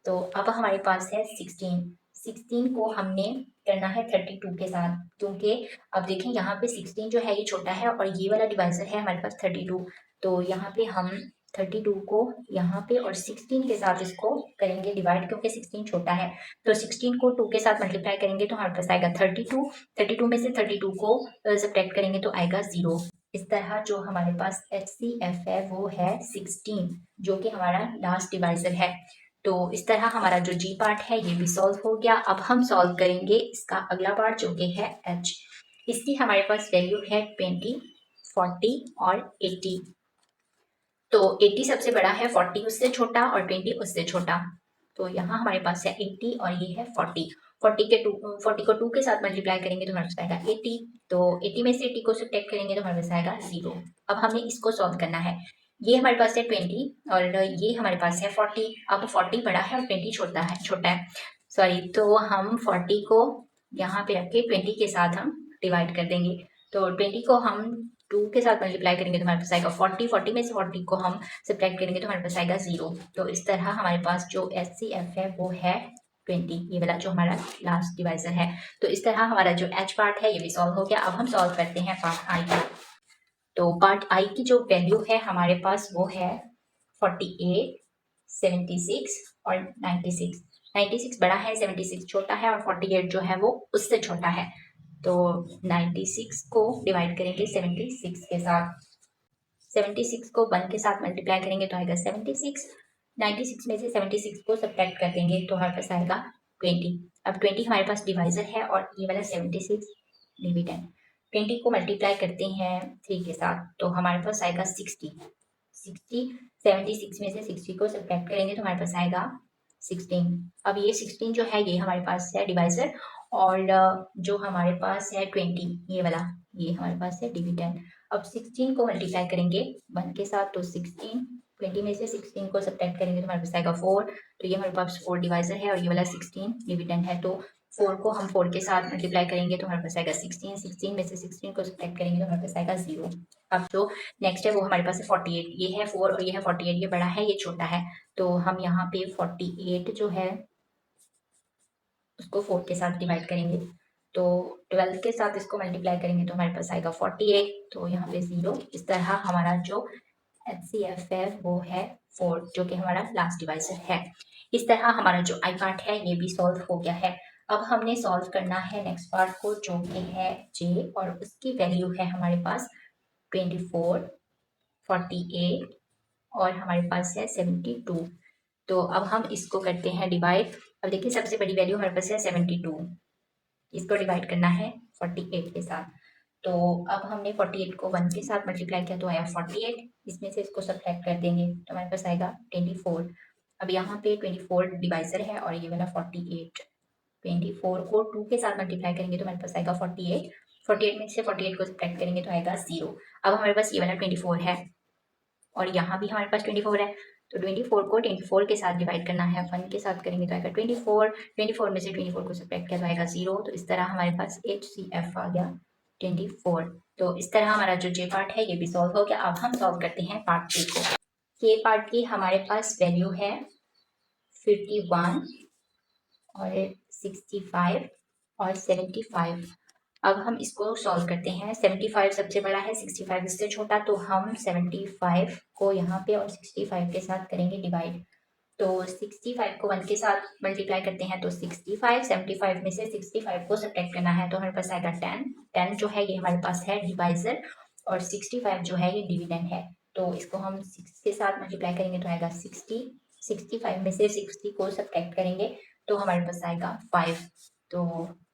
Speaker 1: तो अब हमारे पास है 16। 16 को हमने करना है 32 के साथ, क्योंकि अब देखें यहाँ पे 16 जो है ये छोटा है और ये वाला डिवाइजर है हमारे पास 32। तो यहाँ पे हम 32 को यहाँ पे और 16 के साथ इसको करेंगे डिवाइड, क्योंकि 16 छोटा है। तो 16 को 2 के साथ मल्टीप्लाई करेंगे तो हमारे पास आएगा 32। 32 में से 32 को सब्ट्रैक्ट करेंगे तो आएगा 0। इस तरह जो हमारे पास HCF है वो है 16, जो कि हमारा लास्ट डिवाइजर है। तो इस तरह हमारा जो जी पार्ट है ये भी सॉल्व हो गया। अब हम सॉल्व करेंगे इसका अगला पार्ट जो कि है H। इसकी हमारे पास वैल्यू है 20, 40 और 80। तो 80 सबसे बड़ा है, 40 उससे छोटा और 20 उससे छोटा। तो यहाँ हमारे पास है 80 और ये है 40। 40 को 2 के साथ मल्टीप्लाई करेंगे तो हमारे पास आएगा 80। तो 80 में से 80 को सब्ट्रैक्ट करेंगे तो हमारे पास आएगा 0। अब हमें इसको सॉल्व करना है। ये हमारे पास है 20 और ये हमारे पास है 40। अब 40 बड़ा है और 20 छोटा है सॉरी। तो हम 40 को यहाँ पे रख के 20 के साथ हम डिवाइड कर देंगे। तो 20 को हम 2 के साथ मल्टीप्लाई करेंगे तो हमारे पास आएगा 40। 40 में से 40 को हम सब्ट्रैक्ट करेंगे तो हमारे पास आएगा 0। तो इस तरह हमारे पास जो HCF है वो है 20, ये वाला जो हमारा लास्ट डिवाइजर है। तो इस तरह हमारा जो H पार्ट है ये भी सॉल्व हो गया। अब हम सॉल्व करते हैं पार्ट I का। तो पार्ट I की जो वैल्यू है हमारे पास वो है 48, 76 और 96। 96 बड़ा है, 76 छोटा है और 48 जो है वो उससे छोटा है। तो 96 को डिवाइड करेंगे 76 के साथ। 76 को 1 के साथ मल्टीप्लाई करेंगे तो आएगा 76। 96 में से 76 को सब्ट्रैक्ट कर देंगे तो हमारे पास आएगा 20। अब 20 हमारे पास डिवाइजर है और ये वाला 76 डिविडेंड। 20 को मल्टीप्लाई करते हैं 3 के साथ तो हमारे पास आएगा 60। 76 में से 60 को सब्ट्रैक्ट करेंगे तो हमारे पास आएगा 16। अब ये 16 जो है ये हमारे पास है डिवाइजर और जो हमारे पास है 20 ये वाला ये हमारे पास है डिविडेंड। अब 16 को मल्टीप्लाई करेंगे 1 के साथ तो 16, 20 में से 16 को सब्ट्रैक्ट करेंगे तो हमारे पास आएगा 4। तो ये हमारे पास 4 डिवाइजर है और ये वाला 16 डिविडेंड है। तो 4 को हम 4 के साथ मल्टीप्लाई करेंगे तो हमारे पास आएगा 16। 16 में से 16 को सब्ट्रैक्ट करेंगे तो हमारे पास आएगा 0। अब जो नेक्स्ट है वो हमारे पास है 48। ये है 4 और ये है 48, ये बड़ा है ये छोटा है। तो हम यहाँ पे 48 जो है उसको 4 के साथ डिवाइड करेंगे। तो 12 के साथ इसको मल्टीप्लाई करेंगे तो हमारे पास आएगा 48। तो यहाँ पे 0। इस तरह हमारा जो HCF है वो है 4, जो कि हमारा लास्ट डिवाइजर है। इस तरह हमारा जो I पार्ट है ये भी सॉल्व हो गया है। अब हमने सॉल्व करना है नेक्स्ट पार्ट को जो कि है J और उसकी वैल्यू है हमारे पास 24, 48 और हमारे पास है 72। तो अब हम इसको करते हैं डिवाइड। अब देखिए सबसे बड़ी वैल्यू हमारे पास है 72, इसको डिवाइड करना है 48 के साथ। तो अब हमने 48 को 1 के साथ मल्टीप्लाई किया तो आया 48। इसमें से इसको सब्ट्रैक्ट कर देंगे तो हमारे पास आएगा 24। अब यहाँ पे 24 डिवाइजर है और ये वाला 48। 24 को 2 के साथ मल्टीप्लाई करेंगे तो हमारे पास आएगा 48। 48 में से 48 को सब्ट्रैक्ट करेंगे तो आएगा 0। अब हमारे पास ये वाला 24 है और यहाँ भी हमारे पास 24 है। तो 24 को 24 के साथ डिवाइड करना है, 1 के साथ करेंगे तो आएगा 24। 24 में से 24 को सब्ट्रैक्ट किया तो आएगा 0। तो इस तरह हमारे पास HCF आ गया 24। तो इस तरह हमारा जो J पार्ट है ये भी सॉल्व हो गया। अब हम सॉल्व करते हैं पार्ट K को। K पार्ट की हमारे पास वैल्यू है 51 और 65 और 75। अब हम इसको सॉल्व करते हैं। 75 सबसे बड़ा है, 65 इससे छोटा। तो हम 75 को यहाँ पे और 65 के साथ करेंगे डिवाइड। तो 65 को 1 के साथ मल्टीप्लाई करते हैं तो 65। 75 में से 65 को सब्ट्रैक्ट करना है तो हमारे पास आएगा 10। 10 जो है ये हमारे पास है डिवाइजर और 65 जो है ये डिविडेंड है। तो इसको हम 6 के साथ मल्टीप्लाई करेंगे तो आएगा 60। 65 में से 60 को सब्ट्रैक्ट करेंगे तो हमारे पास आएगा 5। तो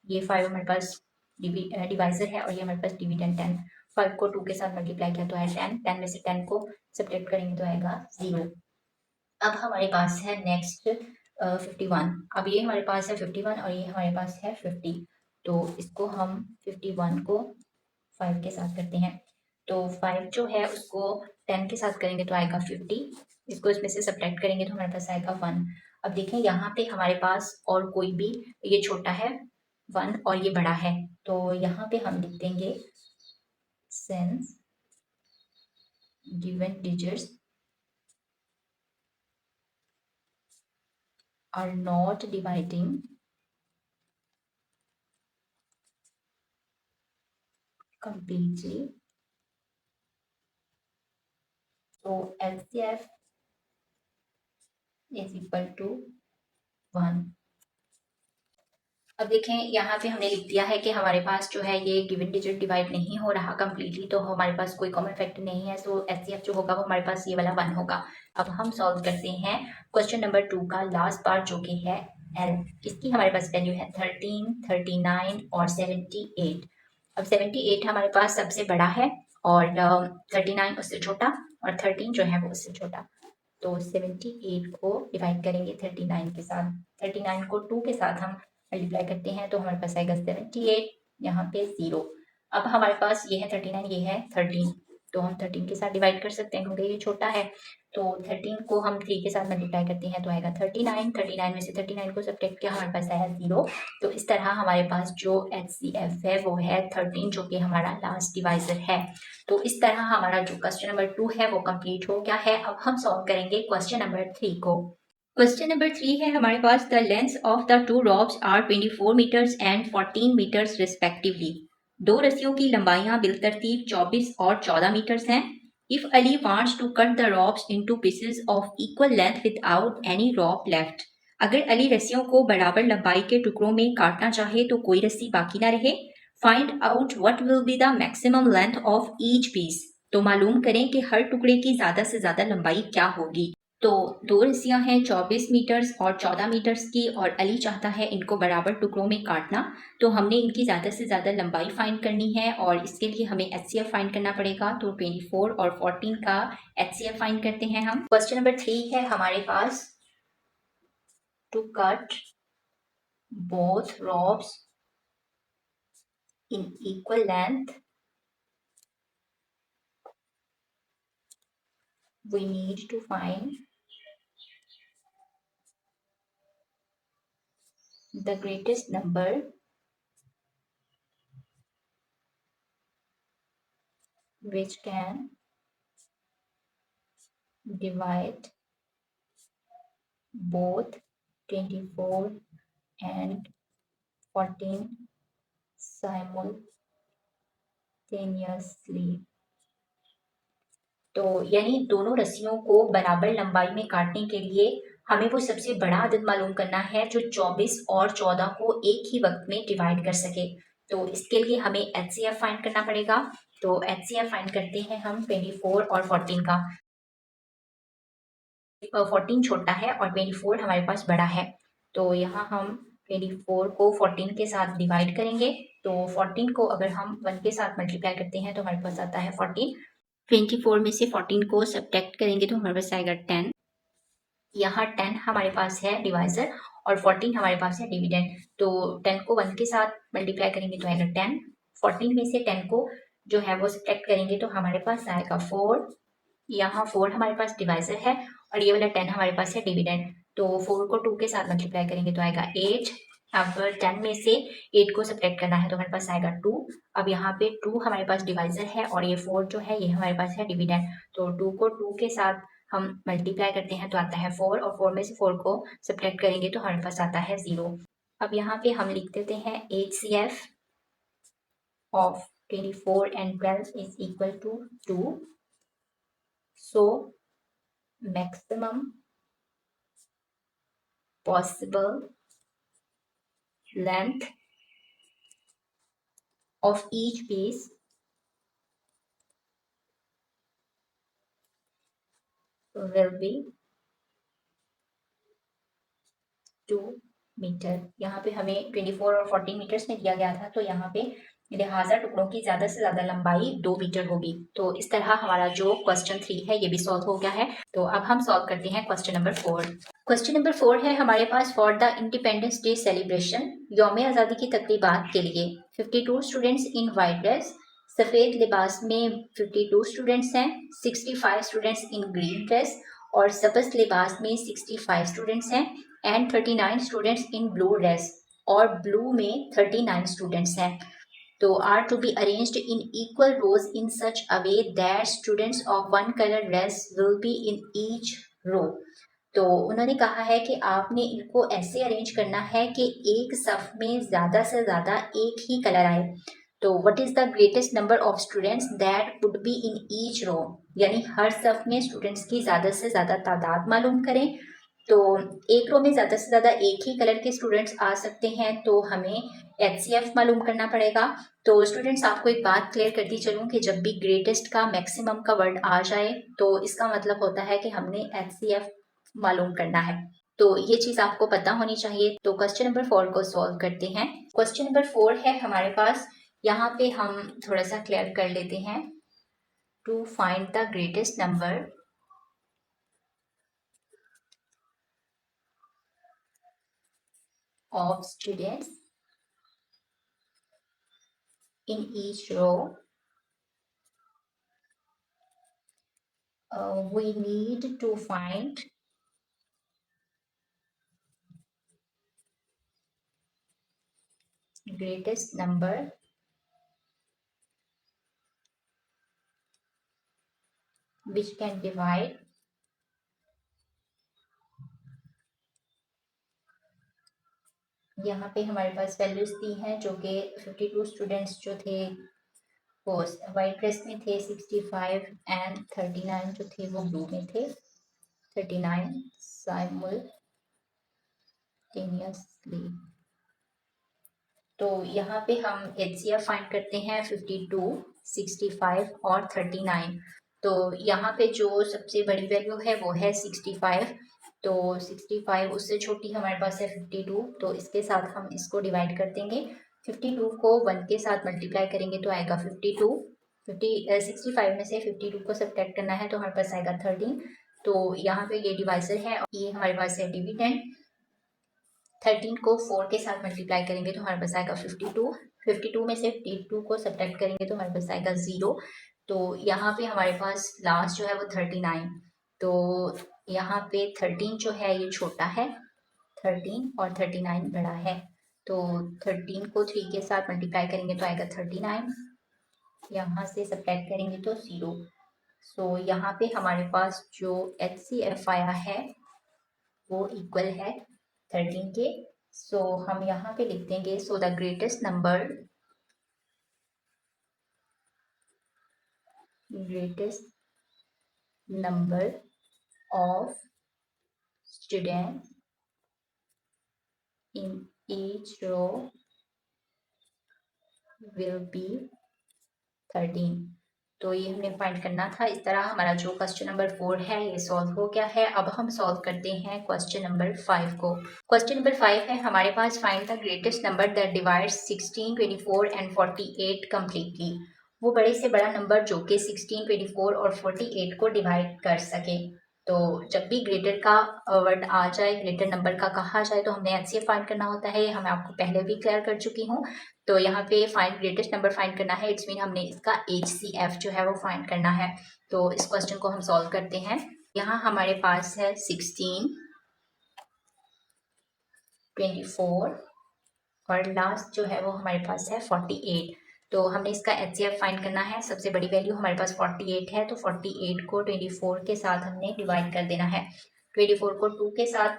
Speaker 1: ये 5 हमारे पास डिवाइजर है और ये हमारे पास डिविडेंड 10। 5 को 2 के साथ मल्टीप्लाई किया तो आया 10। 10 में से 10 को सब्ट्रैक्ट करेंगे तो आएगा 0। अब हमारे पास है नेक्स्ट 51। अब ये हमारे पास है 51 और ये हमारे पास है 50। तो इसको हम 51 को 5 के साथ करते हैं। तो 5 जो है उसको 10 के साथ करेंगे तो आएगा 50। इसको इसमें से सब्ट्रैक्ट करेंगे तो हमारे पास आएगा 1। अब देखें यहाँ पे हमारे पास और कोई भी, ये छोटा है 1 और ये बड़ा है। तो यहाँ पे हम लिख देंगे since given digits are not dividing completely, so LCF is equal to 1। अब देखें यहाँ पे हमने लिख दिया है कि हमारे पास जो है ये गिवन डिजिट डिवाइड नहीं हो रहा कंप्लीटली, तो हमारे पास कोई कॉमन फैक्टर नहीं है, सो एचसीएफ जो होगा वो हमारे पास ये वाला 1 होगा। अब हम सॉल्व करते हैं क्वेश्चन नंबर 2 का लास्ट पार्ट जो कि है एल। इसकी हमारे पास वैल्यू है 13, 39 और 78। अब 78 हमारे पास सबसे बड़ा है और 39 उससे छोटा और 13 जो है वो उससे छोटा। तो 78 को डिवाइड करेंगे 39 के साथ, 39 को 2 के साथ हम मल्टीप्लाई करते हैं तो हमारे पास आएगा 78, यहाँ पे 0। अब हमारे पास ये है 39, ये है 13, तो हम 13 के साथ डिवाइड कर सकते हैं क्योंकि ये छोटा है। तो 13 को हम 3 के साथ मल्टीप्लाई करते हैं तो आएगा 39, 39 में से 39 को सब्ट्रैक्ट किया हमारे पास आया 0। तो इस तरह हमारे पास जो HCF है वो है 13, जो कि हमारा लास्ट डिवाइजर है। तो इस तरह हमारा जो क्वेश्चन नंबर 2 है वो कंप्लीट हो गया है। अब हम सॉल्व करेंगे क्वेश्चन नंबर 3 को। क्वेश्चन नंबर 3 है हमारे पास, the length of the two ropes are 24 metres and 14 metres respectively. दो रस्सियों की लंबाइयां बिलतरतीब 24 और 14 मीटर्स हैं। If Ali wants to cut the ropes into pieces of equal length without any rope left. अगर अली रस्सियों को बराबर लंबाई के टुकड़ों में काटना चाहे तो कोई रस्सी बाकी ना रहे। Find out what will be the maximum length of each piece. तो मालूम करें कि हर टुकड़े की ज्यादा से ज्यादा लंबाई क्या होगी। तो दो रस्सियां हैं 24 मीटर्स और 14 मीटर्स की और अली चाहता है इनको बराबर टुकड़ों में काटना। तो हमने इनकी ज़्यादा से ज़्यादा लंबाई फाइंड करनी है और इसके लिए हमें एचसीएफ फाइंड करना पड़ेगा। तो 24 और 14 का एचसीएफ फाइंड करते हैं हम। क्वेश्चन नंबर 3 है हमारे पास, to cut both ropes in equal length we need to find the greatest number which can divide both 24 and 14 simultaneously। तो यानी दोनों रस्सियों को बराबर लंबाई में काटने के लिए हमें वो सबसे बड़ा अदद मालूम करना है जो 24 और 14 को एक ही वक्त में डिवाइड कर सके। तो इसके लिए हमें एचसीएफ फाइंड करना पड़ेगा। तो एचसीएफ फाइंड करते हैं हम 24 और 14 का। 14 छोटा है और 24 हमारे पास बड़ा है। तो यहाँ हम 24 को 14 के साथ डिवाइड करेंगे। तो 14 को अगर हम 1 के साथ मल्टीप्लाई करते हैं तो हमारे पास आता है 14। 24 में से 14 को सब्ट्रैक्ट करेंगे तो हमारे पास आएगा 10। यहाँ 10 हमारे पास है डिवाइजर और 14 हमारे पास है डिविडेंड। तो 10 को 1 के साथ मल्टीप्लाई करेंगे तो आएगा 10। 14 में से 10 को जो है वो सब्ट्रैक्ट करेंगे तो हमारे पास आएगा 4। यहाँ 4 हमारे पास डिवाइजर है और ये वाला 10 हमारे पास है डिविडेंड। तो 4 को 2 के साथ मल्टीप्लाई करेंगे तो आएगा 8। अब 10 में से 8 को सब्ट्रैक्ट करना है तो हमारे पास आएगा 2। अब यहाँ पे 2 हमारे पास डिवाइजर है और ये 4 जो है ये हमारे पास है डिविडेंड। तो 2 को 2 के साथ हम मल्टीप्लाई करते हैं तो आता है 4 और 4 में से 4 को सब्ट्रैक्ट करेंगे तो हमारे पास आता है 0। अब यहाँ पे हम लिख देते हैं HCF of 24 and 12 is equal to 2। So maximum possible length of each piece will be 2 meter. यहाँ पे हमें 24 और 14 मीटर्स में दिया गया था, तो यहाँ पे लिहाजा टुकड़ों की ज्यादा से ज्यादा लंबाई 2 मीटर होगी। तो इस तरह हमारा जो क्वेश्चन 3 है ये भी सॉल्व हो गया है। तो अब हम सॉल्व करते हैं क्वेश्चन नंबर 4। क्वेश्चन नंबर 4 है हमारे पास, for the Independence Day celebration, यौम आज़ादी की तकरीबात के लिए 52 स्टूडेंट्स इन वाइट ड्रेस, सफ़ेद लिबास में 52 स्टूडेंट्स हैं, 65 स्टूडेंट्स इन ग्रीन ड्रेस और सब्ज़ लिबास में 65 स्टूडेंट्स हैं and 39 students in blue dress और ब्लू में 39 स्टूडेंट्स हैं। तो are to be arranged in equal rows in such a way that students of one colour dress will be in each row. तो उन्होंने कहा है कि आपने इनको ऐसे अरेंज करना है कि एक सफ में ज़्यादा से ज़्यादा एक ही कलर आए। तो what is the greatest number of students that would be in each row, यानी हर सफ में स्टूडेंट्स की ज़्यादा से ज़्यादा तादाद मालूम करें। तो एक रो में ज़्यादा से ज़्यादा एक ही कलर के स्टूडेंट्स आ सकते हैं, तो हमें HCF मालूम करना पड़ेगा। तो स्टूडेंट्स आपको एक बात क्लियर करती चलूँ कि जब भी ग्रेटेस्ट का मैक्सिमम का वर्ड आ जाए तो इसका मतलब होता है कि हमने HCF मालूम करना है। तो ये चीज़ आपको पता होनी चाहिए। तो क्वेश्चन नंबर 4 को सॉल्व करते हैं। क्वेश्चन नंबर 4 है हमारे पास, यहाँ पे हम थोड़ा सा क्लियर कर लेते हैं। To find the greatest number of students in each row, we need to find greatest number which can divide यहाँ पे हमारे पास वैल्यूज दी हैं जो कि 52 स्टूडेंट्स जो थे वो वाइट ड्रेस में थे, 65 एंड 39 जो थे वो ब्लू में थे, 39 साइमल्टेनियसली। तो यहाँ पे हम HCF फाइंड करते हैं 52, 65 और 39। तो यहाँ पे जो सबसे बड़ी वैल्यू है वो है 65। तो 65 उससे छोटी हमारे पास है 52, तो इसके साथ हम इसको डिवाइड कर देंगे। 52 को 1 के साथ मल्टीप्लाई करेंगे तो आएगा 52। 65 में से 52 को सब्ट्रैक्ट करना है तो हमारे पास आएगा 13। तो यहाँ पे ये डिवाइजर है और ये हमारे पास है डिविडेंड। 13 को 4 के साथ मल्टीप्लाई करेंगे तो हमारे पास आएगा 52। 52 में से 52 को सब्ट्रैक्ट करेंगे तो हमारे पास आएगा 0। तो यहाँ पे हमारे पास लास्ट जो है वो 39। तो यहाँ पे 13 जो है ये छोटा है, 13 और 39 बड़ा है। तो 13 को 3 के साथ मल्टीप्लाई करेंगे तो आएगा 39, यहाँ से सब्ट्रैक्ट करेंगे तो 0। सो यहाँ पे हमारे पास जो HCF आया है वो इक्वल है 13 के। सो हम यहाँ पे लिख देंगे, so the greatest number of student in each row will be 13। तो ये हमने फाइंड करना था। इस तरह हमारा जो क्वेश्चन नंबर 4 है ये सॉल्व हो गया है। अब हम सॉल्व करते हैं क्वेश्चन नंबर 5 को। क्वेश्चन नंबर 5 है हमारे पास, find the greatest number that divides 16, 24 and 48 completely. वो बड़े से बड़ा नंबर जो कि 16, 24 और 48 को डिवाइड कर सके। तो जब भी ग्रेटर का वर्ड आ जाए, ग्रेटर नंबर का कहा जाए, तो हमने HCF फाइंड करना होता है। ये मैं आपको पहले भी क्लियर कर चुकी हूँ। तो यहाँ पे फाइंड ग्रेटेस्ट नंबर फाइंड करना है, इट्स मीन हमने इसका HCF जो है वो फाइंड करना है। तो इस क्वेश्चन को हम सॉल्व करते हैं। यहाँ हमारे पास है 16, 24 और लास्ट जो है वो हमारे पास है 48। तो हमने इसका HCF फाइंड करना है। सबसे बड़ी वैल्यू हमारे पास 48 है, तो 48 को 24 के साथ हमने डिवाइड कर देना है। 24 को 2 के साथ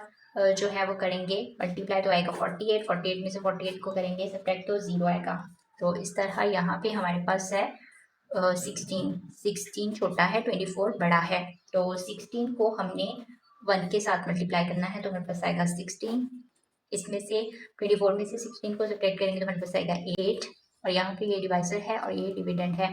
Speaker 1: जो है वो करेंगे मल्टीप्लाई तो आएगा 48। 48 में से 48 को करेंगे सब्ट्रैक्ट तो 0 आएगा। तो इस तरह यहाँ पे हमारे पास है 16 छोटा है, 24 बड़ा है। तो 16 को हमने 1 के साथ मल्टीप्लाई करना है तो हमारे पास आएगा 16। इसमें से 24 में से 16 को सब्ट्रैक्ट करेंगे तो हमारे पास आएगा 8। और यहाँ पे ये डिवाइजर है और ये डिविडेंड है।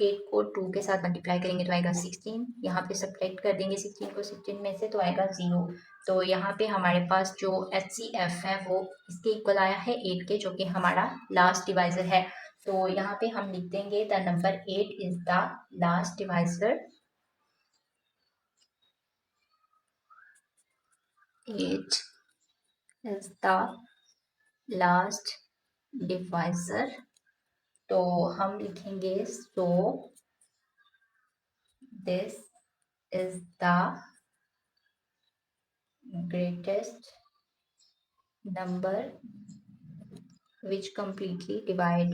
Speaker 1: 8 को 2 के साथ मल्टीप्लाई करेंगे तो आएगा 16। यहाँ पे सब्ट्रैक्ट कर देंगे 16 को 16 में से तो आएगा 0। तो यहाँ पे हमारे पास जो HCF है वो इसके इक्वल आया है 8 के, जो कि हमारा लास्ट डिवाइजर है। तो यहाँ पे हम लिख देंगे the number 8 is the last divisor. 8 is the last divisor। तो हम लिखेंगे सो this is the greatest number which completely divide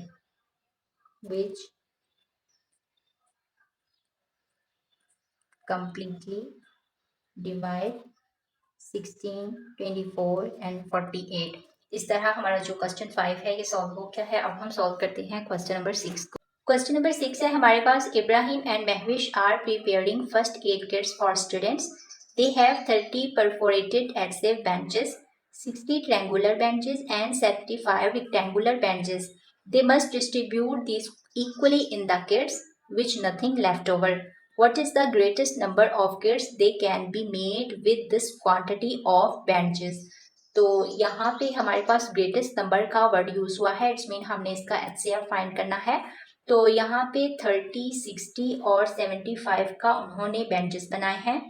Speaker 1: 16, 24 and 48। इस तरह हमारा जो क्वेश्चन 5 है ये सॉल्व हो गया है। अब हम सॉल्व करते हैं क्वेश्चन नंबर 6 को। क्वेश्चन नंबर 6 है हमारे पास, Ibrahim and Mahvish are preparing first aid kits for students They have 30 perforated HCF benches, 60 triangular benches and 75 rectangular benches. They must distribute these equally in the kits, which nothing left over. What is the greatest number of kits they can be made with this quantity of benches? तो यहाँ पे हमारे पास greatest number का word use हुआ है, it's mean हमने इसका HCF find करना है। तो यहाँ पे 30, 60 और 75 का उन्होंने बेंचेस बनाए हैं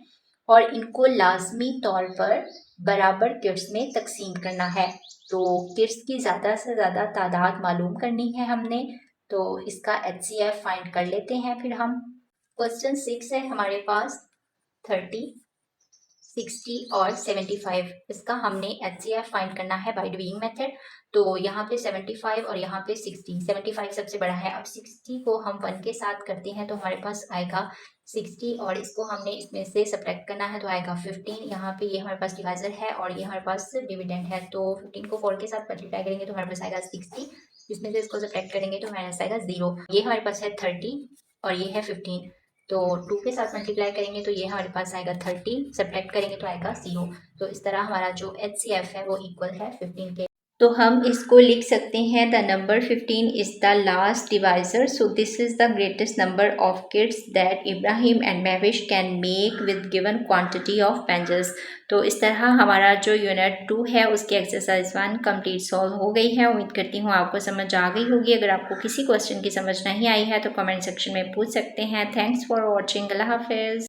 Speaker 1: और इनको लाजमी तौर पर बराबर किट्स में तकसीम करना है। तो किट्स की ज़्यादा से ज़्यादा तादाद मालूम करनी है हमने, तो इसका HCF फाइंड कर लेते हैं फिर हम। क्वेश्चन 6 है हमारे पास 30, 60 और 75, इसका हमने HCF फाइंड करना है बाय डूइंग मेथड। तो यहाँ पे 75 और यहाँ पे 60, 75 सबसे बड़ा है। अब 60 को हम 1 के साथ करते हैं तो हमारे पास आएगा 60 और इसको हमने इसमें से सब्ट्रैक्ट करना है तो आएगा 15। यहाँ पे ये हमारे पास डिवाइजर है और ये हमारे पास डिविडेंड है, तो 15 को 4 के साथ मल्टीप्लाई करेंगे तो हमारे पास आएगा 60, जिसमें से इसको सब्ट्रैक्ट करेंगे तो हमारे पास आएगा 0। ये हमारे पास है 30 और ये है 15, तो 2 के साथ मल्टीप्लाई करेंगे तो ये हमारे पास आएगा 30, सब्ट्रैक्ट करेंगे तो आएगा 0। तो इस तरह हमारा जो HCF है वो इक्वल है 15 के। तो हम इसको लिख सकते हैं the number 15 is the last divisor, so this is the greatest number of kids that Ibrahim and Mahvish can make with given quantity of bandages. तो इस तरह हमारा जो यूनिट 2 है उसकी एक्सरसाइज 1 कंप्लीट सॉल्व हो गई है। उम्मीद करती हूँ आपको समझ आ गई होगी। अगर आपको किसी क्वेश्चन की समझ नहीं आई है तो कमेंट सेक्शन में पूछ सकते हैं। Thanks for watching. अल्लाह हाफिज़।